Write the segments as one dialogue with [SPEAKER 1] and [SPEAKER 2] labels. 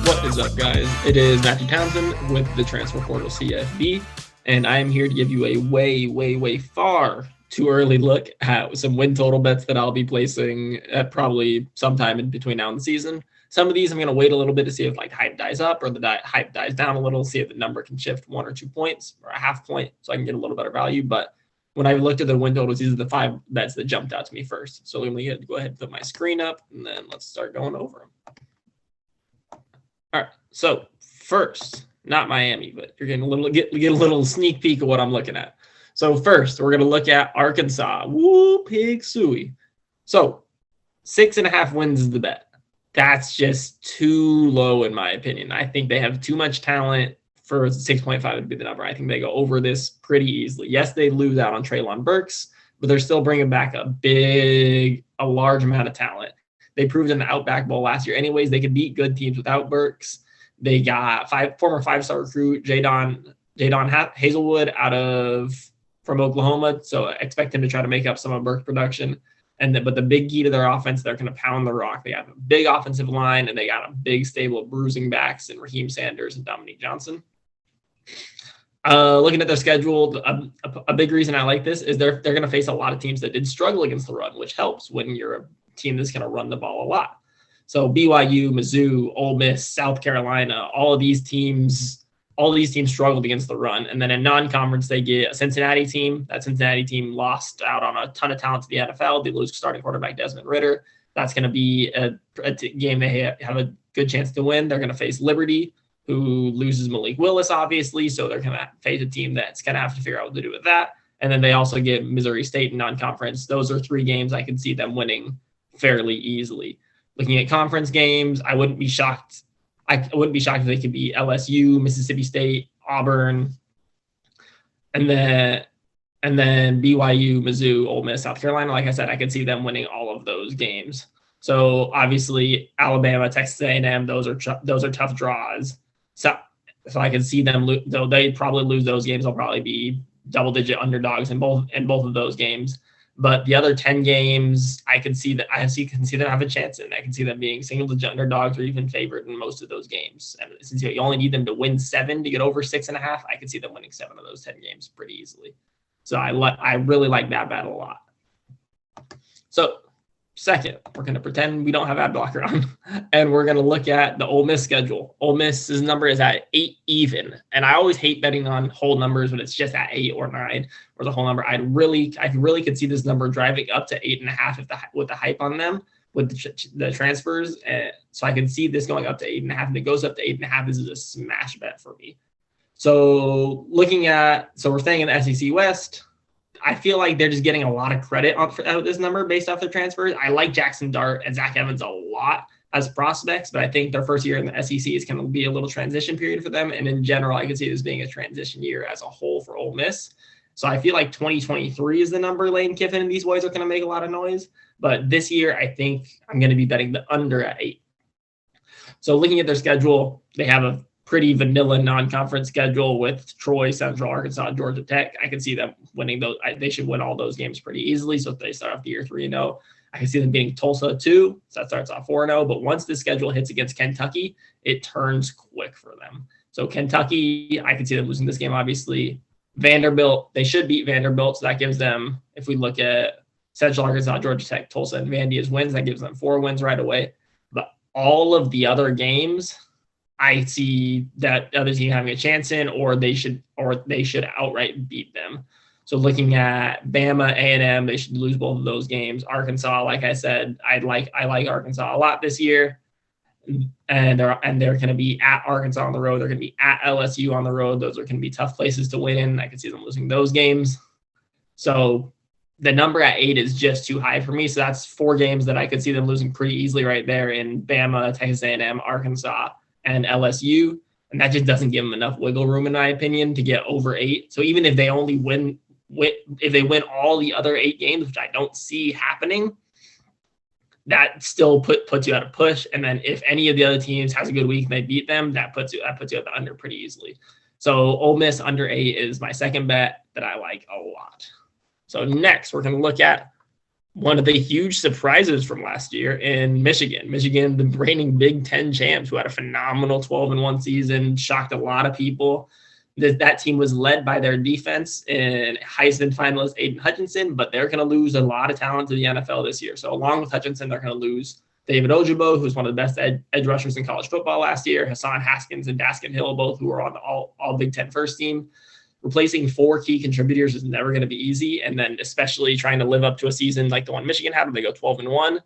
[SPEAKER 1] What is up, guys? It is Matthew Townsend with the Transfer Portal CFB, and I am here to give you a way far too early look at some win total bets that I'll be placing at probably sometime in between now and the season. Some of these I'm going to wait a little bit to see if hype dies up or the hype dies down a little, see if the number can shift 1 or 2 points or a half point so I can get a little better value. But when I looked at the win totals, these are the 5 bets that jumped out to me first. So let me go ahead and put my screen up, and then let's start going over them. All right, so first, not Miami, but you're getting get a little sneak peek of what I'm looking at. So first, we're going to look at Arkansas. Woo, pig suey. So 6.5 wins is the bet. That's just too low in my opinion. I think they have too much talent for 6.5 to be the number. I think they go over this pretty easily. Yes, they lose out on Treylon Burks, but they're still bringing back a large amount of talent. They proved in the Outback Bowl last year. Anyways, they could beat good teams without Burks. They got former 5-star recruit Jadon Hazelwood from Oklahoma, so expect him to try to make up some of Burks' production. But the big key to their offense, they're going to pound the rock. They have a big offensive line, and they got a big stable of bruising backs in Raheem Sanders and Dominique Johnson. Looking at their schedule, a big reason I like this is they're going to face a lot of teams that did struggle against the run, which helps when you're a team that's going to run the ball a lot. So BYU, Mizzou, Ole Miss, South Carolina, all of these teams struggled against the run. And then in non-conference, they get a Cincinnati team. That Cincinnati team lost out on a ton of talent to the NFL. They lose starting quarterback Desmond Ridder. That's going to be a game they have a good chance to win. They're going to face Liberty, who loses Malik Willis, obviously. So they're going to face a team that's going to have to figure out what to do with that. And then they also get Missouri State in non-conference. Those are 3 games I can see them winning fairly easily. Looking at conference games, I wouldn't be shocked. I wouldn't be shocked if they could be LSU, Mississippi State, Auburn, and then BYU, Mizzou, Ole Miss, South Carolina. Like I said, I could see them winning all of those games. So obviously, Alabama, Texas A&M, those are tough draws. So I can see them, though they probably lose those games. They'll probably be double-digit underdogs in both of those games. But the other 10 games, I can see them have a chance in. I can see them being single-digit underdogs or even favored in most of those games. And since you only need them to win 7 to get over 6.5, I can see them winning 7 of those 10 games pretty easily. So I really like that bet a lot. So second, we're going to pretend we don't have ad blocker on, and we're going to look at the Ole Miss schedule. Ole Miss's number is at 8 even, and I always hate betting on whole numbers when it's just at 8 or 9 or the whole number. I really could see this number driving up to 8.5 with the hype on them with the transfers. So I can see this going up to 8.5. If it goes up to 8.5, this is a smash bet for me. So we're staying in the SEC West. I feel like they're just getting a lot of credit out of this number based off their transfers. I like Jackson Dart and Zach Evans a lot as prospects, but I think their first year in the SEC is going to be a little transition period for them. And in general, I could see this being a transition year as a whole for Ole Miss. So I feel like 2023 is the number Lane Kiffin and these boys are going to make a lot of noise. But this year, I think I'm going to be betting the under at 8. So looking at their schedule, they have a pretty vanilla non-conference schedule with Troy, Central, Arkansas, Georgia Tech. I can see them winning those. They should win all those games pretty easily. So if they start off the year 3-0, I can see them beating Tulsa too. So that starts off 4-0. But once the schedule hits against Kentucky, it turns quick for them. So Kentucky, I can see them losing this game, obviously. Vanderbilt, they should beat Vanderbilt. So that gives them, if we look at Central Arkansas, Georgia Tech, Tulsa, and Vandy as wins, that gives them 4 wins right away. But all of the other games, I see that other team having a chance in, or they should outright beat them. So looking at Bama, A&M, they should lose both of those games. Arkansas, like I said, I like Arkansas a lot this year, and they're going to be at Arkansas on the road. They're going to be at LSU on the road. Those are going to be tough places to win in. I can see them losing those games. So the number at 8 is just too high for me. So that's 4 games that I could see them losing pretty easily right there in Bama, Texas A&M, Arkansas, and LSU, and that just doesn't give them enough wiggle room, in my opinion, to get over 8. So even if they only win all the other 8 games, which I don't see happening, that still puts you at a push. And then if any of the other teams has a good week and they beat them, that puts you at the under pretty easily. So Ole Miss under 8 is my second bet that I like a lot. So next, we're going to look at one of the huge surprises from last year in Michigan. Michigan, the reigning Big Ten champs, who had a phenomenal 12-1 season, shocked a lot of people. That team was led by their defense and Heisman finalist Aiden Hutchinson, but they're going to lose a lot of talent to the NFL this year. So along with Hutchinson, they're going to lose David Ojabo, who's one of the best edge rushers in college football last year, Hassan Haskins and Daskin Hill, both who were on the all Big Ten first team. Replacing 4 key contributors is never going to be easy. And then especially trying to live up to a season like the one Michigan had, where they go 12-1.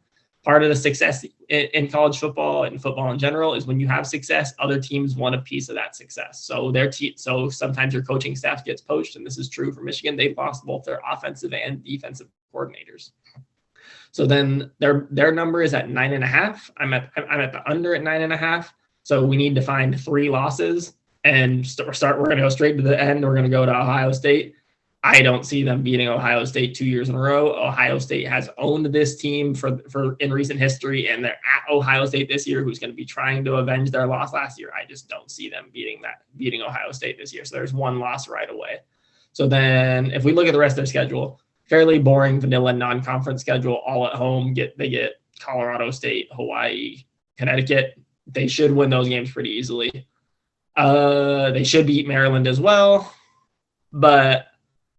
[SPEAKER 1] Part of the success in college football and football in general is when you have success, other teams want a piece of that success. So so sometimes your coaching staff gets poached, and this is true for Michigan. They've lost both their offensive and defensive coordinators. So then their number is at 9.5. I'm at the under at 9.5. So we need to find 3 losses and we're going to go straight to the end. We're going to go to Ohio State. I don't see them beating Ohio State 2 years in a row. Ohio State has owned this team for in recent history, and they're at Ohio State this year, who's going to be trying to avenge their loss last year. I just don't see them beating Ohio State this year. So there's 1 loss right away. So then if we look at the rest of their schedule, fairly boring vanilla non-conference schedule, all at home. They get Colorado State, Hawaii, Connecticut. They should win those games pretty easily. They should beat Maryland as well, but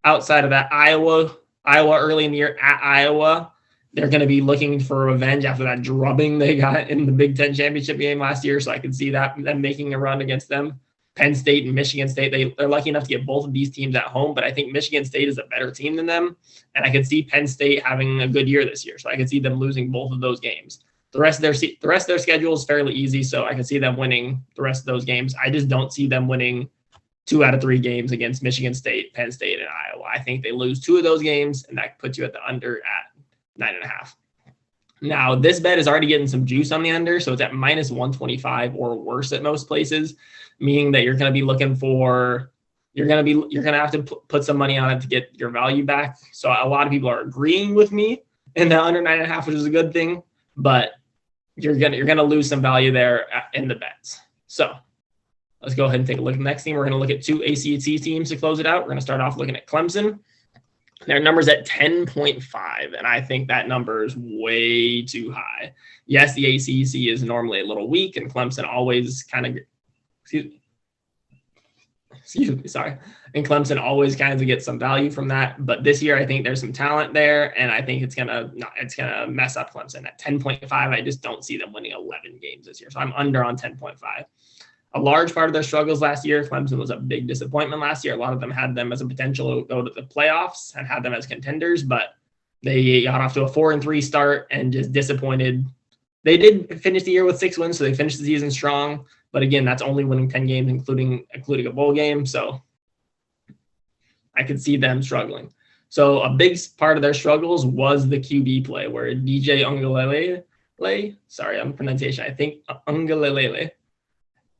[SPEAKER 1] outside of that, Iowa early in the year at Iowa, they're going to be looking for revenge after that drubbing they got in the Big Ten championship game last year. So I can see them making a run against them. Penn State and Michigan State, they're lucky enough to get both of these teams at home, but I think Michigan State is a better team than them, and I could see Penn State having a good year this year. So I could see them losing both of those games. The rest of their schedule is fairly easy, so I can see them winning the rest of those games. I just don't see them winning 2 out of 3 games against Michigan State, Penn State, and Iowa. I think they lose 2 of those games, and that puts you at the under at 9.5. Now, this bet is already getting some juice on the under, so it's at minus 125 or worse at most places, meaning that you're going to be looking for you're going to have to put some money on it to get your value back. So a lot of people are agreeing with me in the under 9.5, which is a good thing, but you're gonna lose some value there in the bets. So let's go ahead and take a look at the next team. We're going to look at 2 ACC teams to close it out. We're going to start off looking at Clemson. Their number's at 10.5, and I think that number is way too high. Yes, the ACC is normally a little weak, and Clemson always kind of and Clemson always kind of gets some value from that. But this year, I think there's some talent there, and I think it's gonna mess up Clemson at 10.5. I just don't see them winning 11 games this year, so I'm under on 10.5. A large part of their struggles last year, Clemson was a big disappointment last year. A lot of them had them as a potential to go to the playoffs and had them as contenders, but they got off to a 4-3 start and just disappointed. They did finish the year with 6 wins, so they finished the season strong. But again, that's only winning 10 games, including a bowl game. So I could see them struggling. So a big part of their struggles was the QB play, where DJ Uiagalelei, sorry, I'm pronunciation. I think Uiagalelei.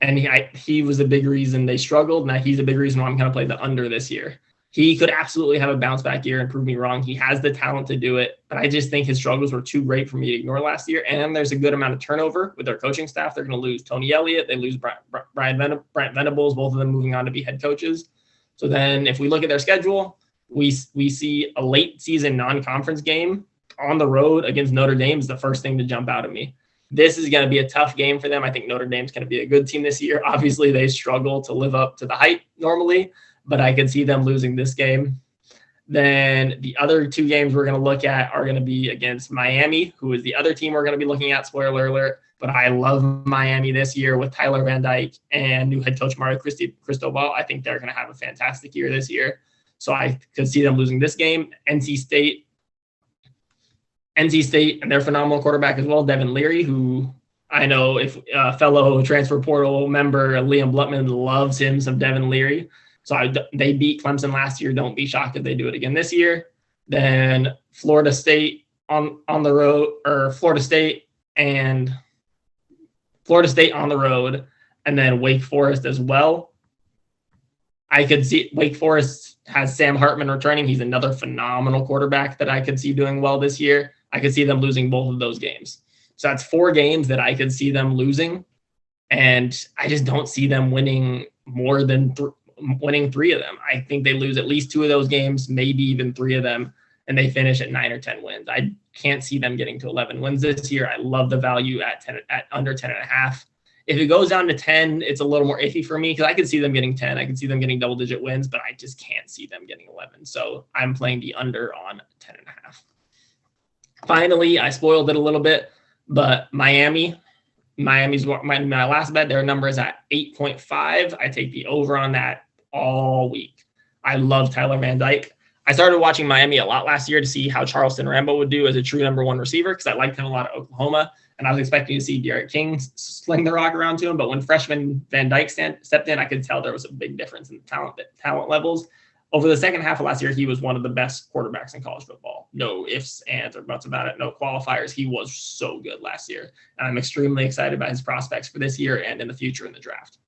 [SPEAKER 1] And he was a big reason they struggled. Now he's a big reason why I'm going to play the under this year. He could absolutely have a bounce back year and prove me wrong. He has the talent to do it, but I just think his struggles were too great for me to ignore last year. And there's a good amount of turnover with their coaching staff. They're going to lose Tony Elliott. They lose Brent Venables, both of them moving on to be head coaches. So then if we look at their schedule, we see a late season non-conference game on the road against Notre Dame is the first thing to jump out at me. This is going to be a tough game for them. I think Notre Dame's going to be a good team this year. Obviously, they struggle to live up to the hype normally, but I could see them losing this game. Then the other 2 games we're going to look at are going to be against Miami, who is the other team we're going to be looking at, spoiler alert. But I love Miami this year with Tyler Van Dyke and new head coach Mario Cristobal. I think they're going to have a fantastic year this year. So I could see them losing this game. NC State and their phenomenal quarterback as well, Devin Leary, who I know if fellow transfer portal member Liam Blutman loves him some Devin Leary. So they beat Clemson last year. Don't be shocked if they do it again this year. Then Florida State on the road, or Florida State on the road, and then Wake Forest as well. I could see Wake Forest has Sam Hartman returning. He's another phenomenal quarterback that I could see doing well this year. I could see them losing both of those games. So that's 4 games that I could see them losing. And I just don't see them winning more than winning 3 of them. I think they lose at least 2 of those games, maybe even 3 of them, and they finish at 9 or 10 wins. can't see them getting to 11 wins this year. I love the value at under 10.5. If it goes down to 10, it's a little more iffy for me because I could see them getting 10. I could see them getting double-digit wins, but I just can't see them getting 11. So I'm playing the under on 10.5. Finally, I spoiled it a little bit, but Miami's my last bet. Their number is at 8.5. I take the over on that all week. I love Tyler Van Dyke. I started watching Miami a lot last year to see how Charleston Rambo would do as a true number one receiver because I liked him a lot at Oklahoma. And I was expecting to see Derek King sling the rock around to him. But when freshman Van Dyke stepped in, I could tell there was a big difference in talent levels. Over the second half of last year, he was one of the best quarterbacks in college football. No ifs, ands, or buts about it. No qualifiers. He was so good last year. And I'm extremely excited about his prospects for this year and in the future in the draft.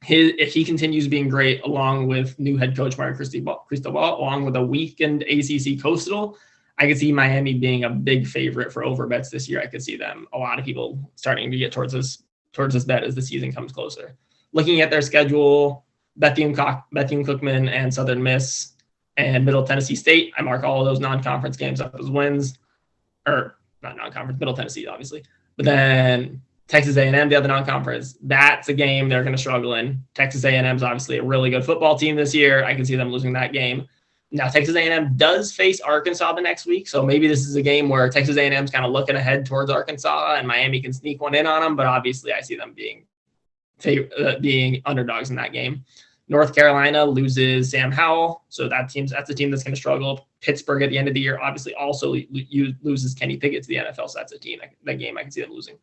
[SPEAKER 1] If he continues being great, along with new head coach Mario Cristobal, along with a weakened ACC Coastal, I could see Miami being a big favorite for over bets this year. I could see a lot of people starting to get towards this bet as the season comes closer. Looking at their schedule, Bethune Cookman and Southern Miss and Middle Tennessee State, I mark all of those non-conference games up as wins, or not non-conference, Middle Tennessee obviously, but then Texas A&M, the other non-conference, that's a game they're going to struggle in. Texas A&M is obviously a really good football team this year. I can see them losing that game. Now, Texas A&M does face Arkansas the next week, so maybe this is a game where Texas A&M is kind of looking ahead towards Arkansas, and Miami can sneak one in on them, but obviously I see them being underdogs in that game. North Carolina loses Sam Howell, so that's a team that's going to struggle. Pittsburgh at the end of the year obviously also loses Kenny Pickett to the NFL, so that's a team that game I can see them losing.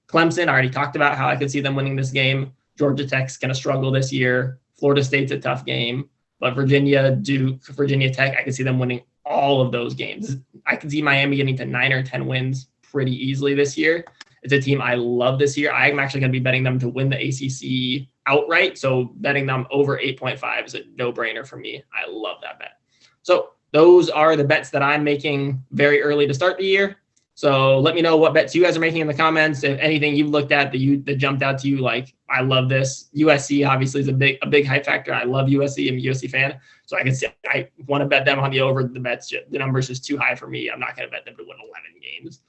[SPEAKER 1] Clemson, I already talked about how I could see them winning this game. Georgia Tech's going to struggle this year. Florida State's a tough game. But Virginia, Duke, Virginia Tech, I can see them winning all of those games. I can see Miami getting to 9 or 10 wins pretty easily this year. It's a team I love this year. I'm actually going to be betting them to win the ACC outright. So betting them over 8.5 is a no-brainer for me. I love that bet. So those are the bets that I'm making very early to start the year. So let me know what bets you guys are making in the comments. If anything you've looked at that jumped out to you, like, I love this. USC obviously is a big hype factor. I love USC. I'm a USC fan. So I want to bet them on the over. The number's just too high for me. I'm not going to bet them to win 11 games.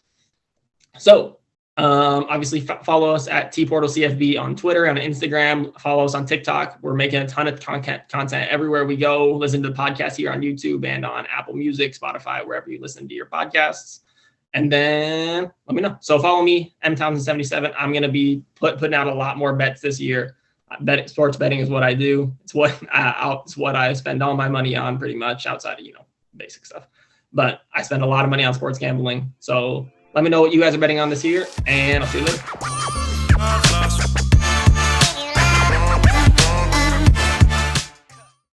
[SPEAKER 1] So obviously follow us at TPortalCFB on Twitter, on Instagram. Follow us on TikTok. We're making a ton of content everywhere we go. Listen to the podcast here on YouTube and on Apple Music, Spotify, wherever you listen to your podcasts. And then let me know. So follow me, mtownsend77. I'm going to be putting out a lot more bets this year. Sports betting is what I do. It's what I spend all my money on, pretty much, outside of basic stuff. But I spend a lot of money on sports gambling. So let me know what you guys are betting on this year, and I'll see you later.